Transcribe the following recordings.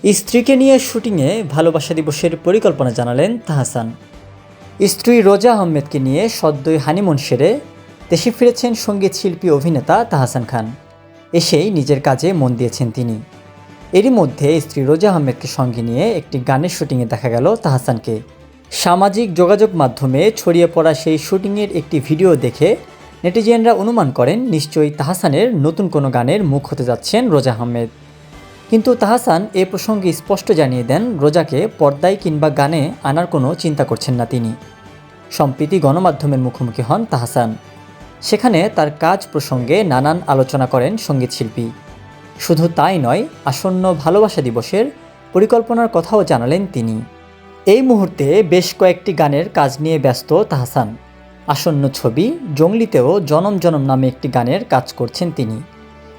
স্ত্রীকে নিয়ে শুটিংয়ে ভালোবাসা দিবসের পরিকল্পনা জানালেন তাহসান। স্ত্রী রোজা আহমেদকে নিয়ে সদ্যই হানিমুন সেরে দেশে ফিরেছেন সঙ্গীত শিল্পী অভিনেতা তাহসান খান। এসেই নিজের কাজে মন দিয়েছেন তিনি। এরই মধ্যে স্ত্রী রোজা আহমেদকে সঙ্গে নিয়ে একটি গানের শুটিংয়ে দেখা গেল তাহসানকে। সামাজিক যোগাযোগ মাধ্যমে ছড়িয়ে পড়া সেই শুটিংয়ের একটি ভিডিও দেখে নেটিজেনরা অনুমান করেন নিশ্চয়ই তাহসানের নতুন কোনো গানের মুখ হতে যাচ্ছেন রোজা আহমেদ। কিন্তু তাহসান এ প্রসঙ্গে স্পষ্ট জানিয়ে দেন রোজাকে পর্দায় কিংবা গানে আনার কোনো চিন্তা করছেন না তিনি। সম্প্রতি গণমাধ্যমের মুখোমুখি হন তাহসান। সেখানে তার কাজ প্রসঙ্গে নানান আলোচনা করেন সঙ্গীতশিল্পী। শুধু তাই নয়, আসন্ন ভালোবাসা দিবসের পরিকল্পনার কথাও জানালেন তিনি। এই মুহূর্তে বেশ কয়েকটি গানের কাজ নিয়ে ব্যস্ত তাহসান। আসন্ন ছবি জঙ্গলিতেও জনম জনম নামে একটি গানের কাজ করছেন তিনি।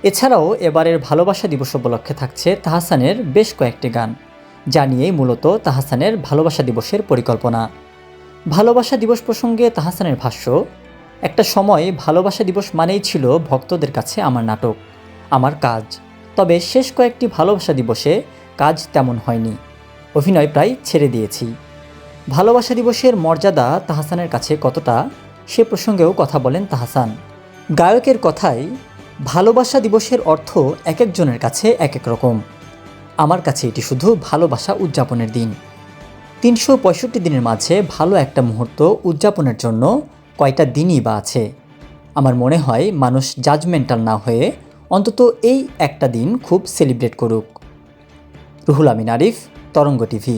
এছাড়াও এবারের ভালোবাসা দিবস উপলক্ষে থাকছে তাহসানের বেশ কয়েকটি গান, যা নিয়েই মূলত তাহসানের ভালোবাসা দিবসের পরিকল্পনা। ভালোবাসা দিবস প্রসঙ্গে তাহসানের ভাষ্য, একটা সময় ভালোবাসা দিবস মানেই ছিল ভক্তদের কাছে আমার নাটক, আমার কাজ। তবে শেষ কয়েকটি ভালোবাসা দিবসে কাজ তেমন হয়নি, অভিনয় প্রায় ছেড়ে দিয়েছি। ভালোবাসা দিবসের মর্যাদা তাহসানের কাছে কতটা, সে প্রসঙ্গেও কথা বলেন তাহসান। গায়কের কথায়, ভালোবাসা দিবসের অর্থ এক একজনের কাছে এক এক রকম। আমার কাছে এটি শুধু ভালোবাসা উদযাপনের দিন। ৩৬৫ দিনের মাঝে ভালো একটা মুহূর্ত উদযাপনের জন্য কয়টা দিনই বা আছে। আমার মনে হয় মানুষ জাজমেন্টাল না হয়ে অন্তত এই একটা দিন খুব সেলিব্রেট করুক। রুহুল আমিন আরিফ, তরঙ্গ টিভি।